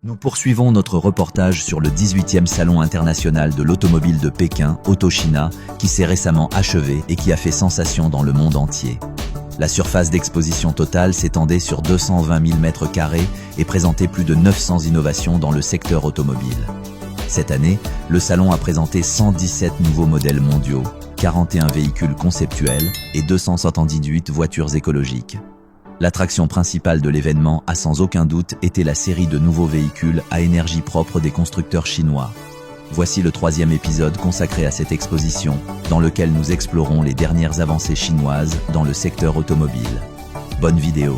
Nous poursuivons notre reportage sur le 18e Salon international de l'automobile de Pékin, Auto-China, qui s'est récemment achevé et qui a fait sensation dans le monde entier. La surface d'exposition totale s'étendait sur 220 000 m² et présentait plus de 900 innovations dans le secteur automobile. Cette année, le salon a présenté 117 nouveaux modèles mondiaux, 41 véhicules conceptuels et 278 voitures écologiques. L'attraction principale de l'événement a sans aucun doute été la série de nouveaux véhicules à énergie propre des constructeurs chinois. Voici le 3e épisode consacré à cette exposition, dans lequel nous explorons les dernières avancées chinoises dans le secteur automobile. Bonne vidéo!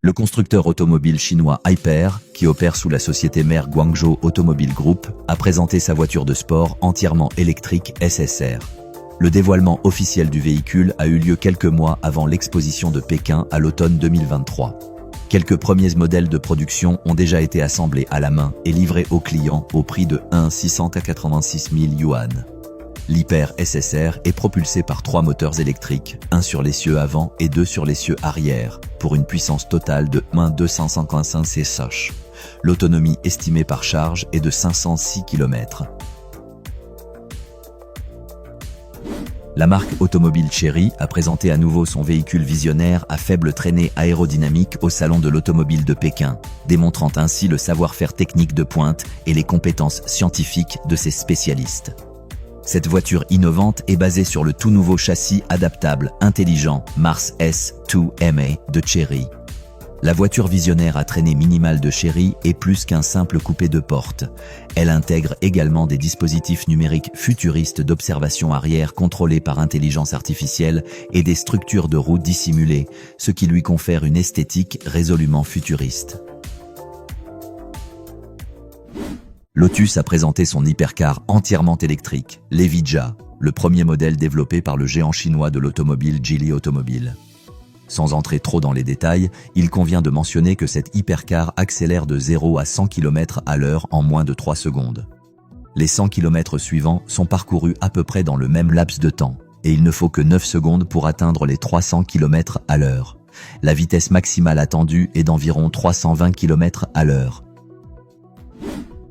Le constructeur automobile chinois Hyper, qui opère sous la société mère Guangzhou Automobile Group, a présenté sa voiture de sport entièrement électrique SSR. Le dévoilement officiel du véhicule a eu lieu quelques mois avant l'exposition de Pékin à l'automne 2023. Quelques premiers modèles de production ont déjà été assemblés à la main et livrés aux clients au prix de 686 000 yuan. L'Hyper SSR est propulsé par 3 moteurs électriques, un sur l'essieu avant et 2 sur l'essieu arrière, pour une puissance totale de 255 CSH. L'autonomie estimée par charge est de 506 km. La marque automobile Chery a présenté à nouveau son véhicule visionnaire à faible traînée aérodynamique au Salon de l'automobile de Pékin, démontrant ainsi le savoir-faire technique de pointe et les compétences scientifiques de ses spécialistes. Cette voiture innovante est basée sur le tout nouveau châssis adaptable intelligent Mars S2MA de Chery. La voiture visionnaire à traînée minimale de Chery est plus qu'un simple coupé de porte. Elle intègre également des dispositifs numériques futuristes d'observation arrière contrôlés par intelligence artificielle et des structures de roue dissimulées, ce qui lui confère une esthétique résolument futuriste. Lotus a présenté son hypercar entièrement électrique, l'Evija, le premier modèle développé par le géant chinois de l'automobile Geely Automobile. Sans entrer trop dans les détails, il convient de mentionner que cet hypercar accélère de 0 à 100 km/h en moins de 3 secondes. Les 100 km suivants sont parcourus à peu près dans le même laps de temps, et il ne faut que 9 secondes pour atteindre les 300 km/h. La vitesse maximale attendue est d'environ 320 km/h.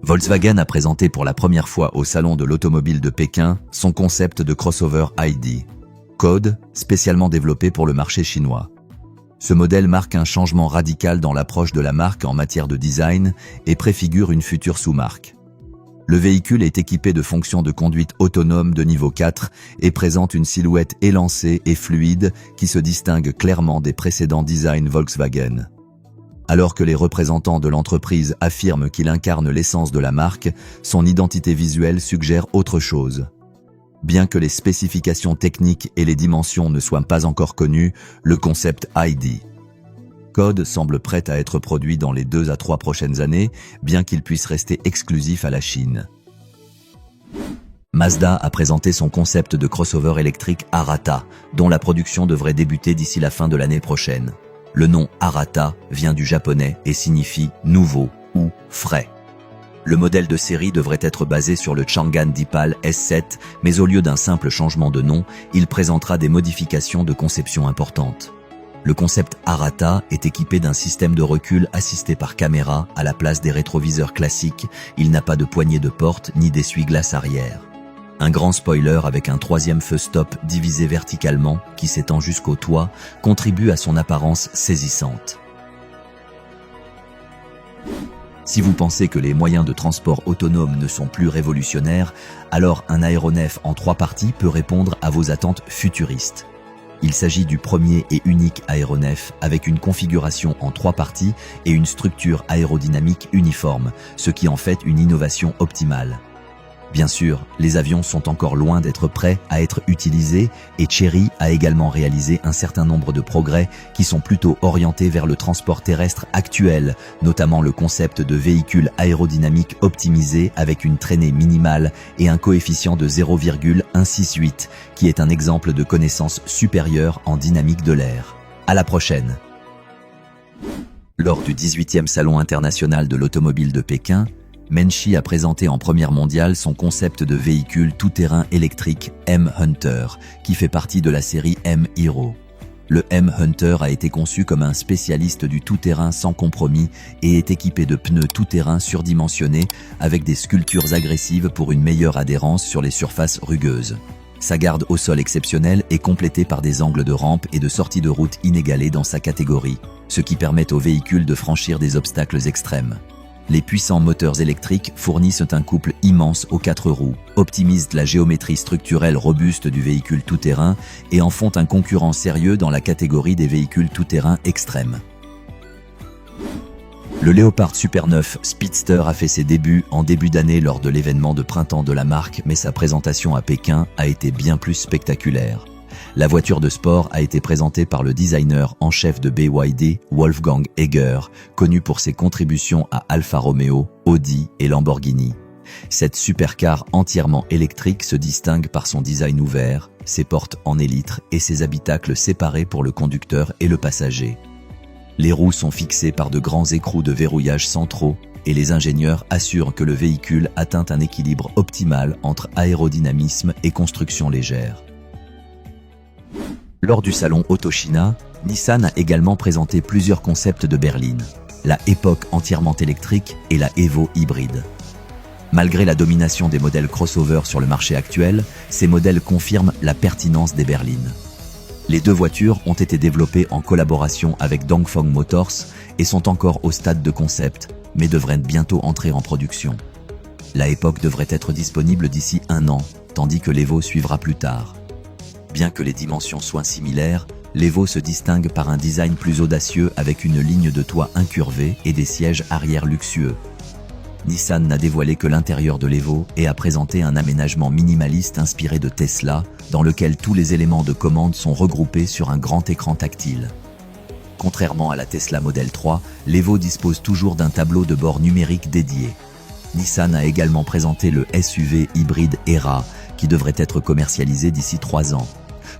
Volkswagen a présenté pour la première fois au Salon de l'automobile de Pékin son concept de crossover ID, Code, spécialement développé pour le marché chinois. Ce modèle marque un changement radical dans l'approche de la marque en matière de design et préfigure une future sous-marque. Le véhicule est équipé de fonctions de conduite autonome de niveau 4 et présente une silhouette élancée et fluide qui se distingue clairement des précédents designs Volkswagen. Alors que les représentants de l'entreprise affirment qu'il incarne l'essence de la marque, son identité visuelle suggère autre chose. Bien que les spécifications techniques et les dimensions ne soient pas encore connues, le concept ID Code semble prêt à être produit dans les 2 à 3 prochaines années, bien qu'il puisse rester exclusif à la Chine. Mazda a présenté son concept de crossover électrique Arata, dont la production devrait débuter d'ici la fin de l'année prochaine. Le nom Arata vient du japonais et signifie « nouveau » ou « frais ». Le modèle de série devrait être basé sur le Chang'an Deepal S7, mais au lieu d'un simple changement de nom, il présentera des modifications de conception importantes. Le concept Arata est équipé d'un système de recul assisté par caméra à la place des rétroviseurs classiques. Il n'a pas de poignée de porte ni d'essuie-glace arrière. Un grand spoiler avec un 3e feu stop divisé verticalement, qui s'étend jusqu'au toit, contribue à son apparence saisissante. Si vous pensez que les moyens de transport autonomes ne sont plus révolutionnaires, alors un aéronef en 3 parties peut répondre à vos attentes futuristes. Il s'agit du premier et unique aéronef avec une configuration en 3 parties et une structure aérodynamique uniforme, ce qui en fait une innovation optimale. Bien sûr, les avions sont encore loin d'être prêts à être utilisés et Chery a également réalisé un certain nombre de progrès qui sont plutôt orientés vers le transport terrestre actuel, notamment le concept de véhicule aérodynamique optimisé avec une traînée minimale et un coefficient de 0,168, qui est un exemple de connaissance supérieure en dynamique de l'air. À la prochaine! Lors du 18e Salon international de l'automobile de Pékin, Menchi a présenté en première mondiale son concept de véhicule tout-terrain électrique M-Hunter, qui fait partie de la série M-Hero. Le M-Hunter a été conçu comme un spécialiste du tout-terrain sans compromis et est équipé de pneus tout-terrain surdimensionnés avec des sculptures agressives pour une meilleure adhérence sur les surfaces rugueuses. Sa garde au sol exceptionnelle est complétée par des angles de rampe et de sortie de route inégalés dans sa catégorie, ce qui permet au véhicule de franchir des obstacles extrêmes. Les puissants moteurs électriques fournissent un couple immense aux 4 roues, optimisent la géométrie structurelle robuste du véhicule tout-terrain et en font un concurrent sérieux dans la catégorie des véhicules tout-terrain extrêmes. Le Léopard Super 9 Speedster a fait ses débuts en début d'année lors de l'événement de printemps de la marque, mais sa présentation à Pékin a été bien plus spectaculaire. La voiture de sport a été présentée par le designer en chef de BYD, Wolfgang Egger, connu pour ses contributions à Alfa Romeo, Audi et Lamborghini. Cette supercar entièrement électrique se distingue par son design ouvert, ses portes en élytre et ses habitacles séparés pour le conducteur et le passager. Les roues sont fixées par de grands écrous de verrouillage centraux et les ingénieurs assurent que le véhicule atteint un équilibre optimal entre aérodynamisme et construction légère. Lors du salon Autochina, Nissan a également présenté plusieurs concepts de berline, la Epoch entièrement électrique et la Evo hybride. Malgré la domination des modèles crossover sur le marché actuel, ces modèles confirment la pertinence des berlines. Les deux voitures ont été développées en collaboration avec Dongfeng Motors et sont encore au stade de concept, mais devraient bientôt entrer en production. La Epoch devrait être disponible d'ici 1 an, tandis que l'Evo suivra plus tard. Bien que les dimensions soient similaires, l'Evo se distingue par un design plus audacieux avec une ligne de toit incurvée et des sièges arrière luxueux. Nissan n'a dévoilé que l'intérieur de l'Evo et a présenté un aménagement minimaliste inspiré de Tesla, dans lequel tous les éléments de commande sont regroupés sur un grand écran tactile. Contrairement à la Tesla Model 3, l'Evo dispose toujours d'un tableau de bord numérique dédié. Nissan a également présenté le SUV hybride Era, qui devrait être commercialisé d'ici 3 ans.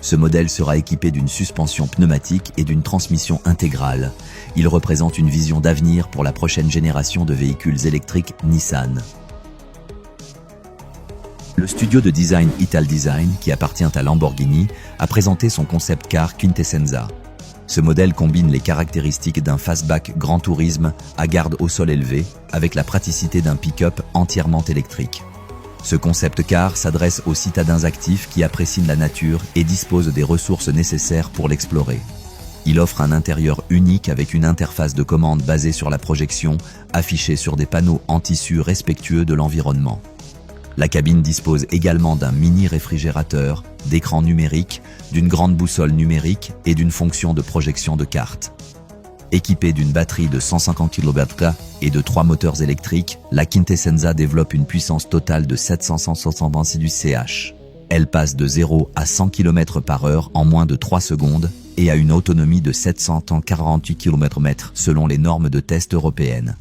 Ce modèle sera équipé d'une suspension pneumatique et d'une transmission intégrale. Il représente une vision d'avenir pour la prochaine génération de véhicules électriques Nissan. Le studio de design Italdesign, qui appartient à Lamborghini, a présenté son concept car Quintessenza. Ce modèle combine les caractéristiques d'un fastback grand tourisme à garde au sol élevé avec la praticité d'un pick-up entièrement électrique. Ce concept car s'adresse aux citadins actifs qui apprécient la nature et disposent des ressources nécessaires pour l'explorer. Il offre un intérieur unique avec une interface de commande basée sur la projection, affichée sur des panneaux en tissu respectueux de l'environnement. La cabine dispose également d'un mini réfrigérateur, d'écran numérique, d'une grande boussole numérique et d'une fonction de projection de carte. Équipée d'une batterie de 150 kWh et de 3 moteurs électriques, la Quintessenza développe une puissance totale de 766 du CH. Elle passe de 0 à 100 km/h en moins de 3 secondes et a une autonomie de 748 km/h selon les normes de test européennes.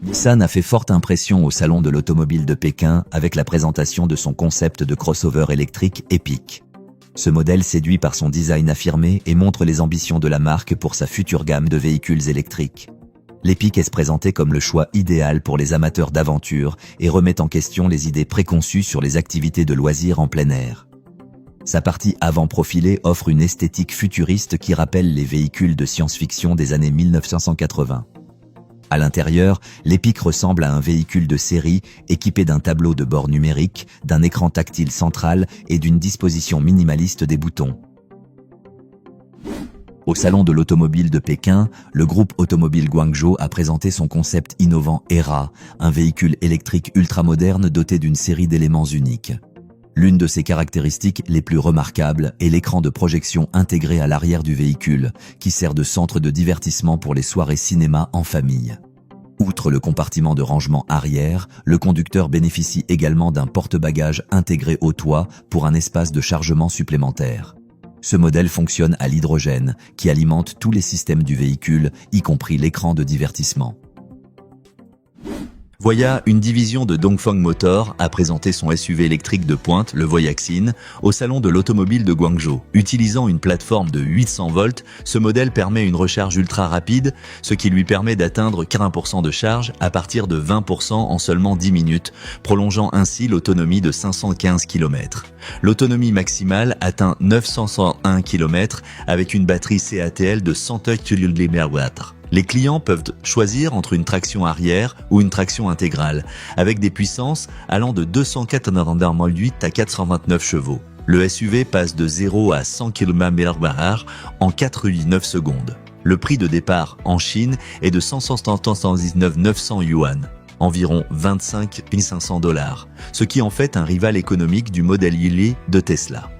Nissan a fait forte impression au salon de l'automobile de Pékin avec la présentation de son concept de crossover électrique Epic. Ce modèle séduit par son design affirmé et montre les ambitions de la marque pour sa future gamme de véhicules électriques. L'Epic est se présenté comme le choix idéal pour les amateurs d'aventure et remet en question les idées préconçues sur les activités de loisirs en plein air. Sa partie avant profilée offre une esthétique futuriste qui rappelle les véhicules de science-fiction des années 1980. À l'intérieur, l'Epic ressemble à un véhicule de série équipé d'un tableau de bord numérique, d'un écran tactile central et d'une disposition minimaliste des boutons. Au salon de l'automobile de Pékin, le groupe automobile Guangzhou a présenté son concept innovant Era, un véhicule électrique ultramoderne doté d'une série d'éléments uniques. L'une de ses caractéristiques les plus remarquables est l'écran de projection intégré à l'arrière du véhicule, qui sert de centre de divertissement pour les soirées cinéma en famille. Outre le compartiment de rangement arrière, le conducteur bénéficie également d'un porte-bagages intégré au toit pour un espace de chargement supplémentaire. Ce modèle fonctionne à l'hydrogène, qui alimente tous les systèmes du véhicule, y compris l'écran de divertissement. Voya, une division de Dongfeng Motor, a présenté son SUV électrique de pointe, le Voyaxin, au salon de l'automobile de Guangzhou. Utilisant une plateforme de 800 volts, ce modèle permet une recharge ultra rapide, ce qui lui permet d'atteindre 40% de charge à partir de 20% en seulement 10 minutes, prolongeant ainsi l'autonomie de 515 km. L'autonomie maximale atteint 901 km avec une batterie CATL de 100 kWh. Les clients peuvent choisir entre une traction arrière ou une traction intégrale, avec des puissances allant de 288 à 429 chevaux. Le SUV passe de 0 à 100 km/h en 4,9 secondes. Le prix de départ en Chine est de 179 900 yuan, environ 25 500 $, ce qui en fait un rival économique du modèle Y de Tesla.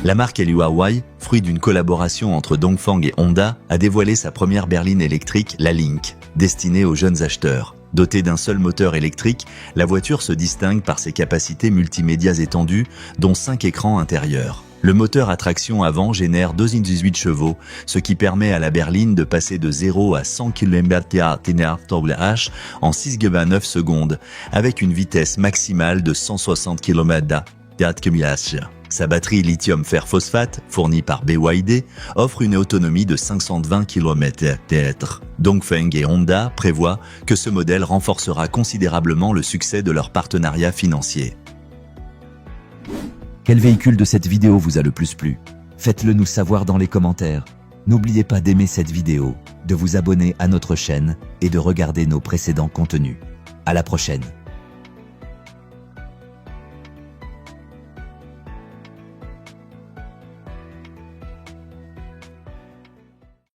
La marque Huawei, fruit d'une collaboration entre Dongfeng et Honda, a dévoilé sa première berline électrique, la Link, destinée aux jeunes acheteurs. Dotée d'un seul moteur électrique, la voiture se distingue par ses capacités multimédias étendues, dont 5 écrans intérieurs. Le moteur à traction avant génère 218 chevaux, ce qui permet à la berline de passer de 0 à 100 km/h en 6,9 secondes, avec une vitesse maximale de 160 km/h. Sa batterie lithium fer phosphate, fournie par BYD, offre une autonomie de 520 km/h. Dongfeng et Honda prévoient que ce modèle renforcera considérablement le succès de leur partenariat financier. Quel véhicule de cette vidéo vous a le plus plu? Faites-le nous savoir dans les commentaires. N'oubliez pas d'aimer cette vidéo, de vous abonner à notre chaîne et de regarder nos précédents contenus. À la prochaine.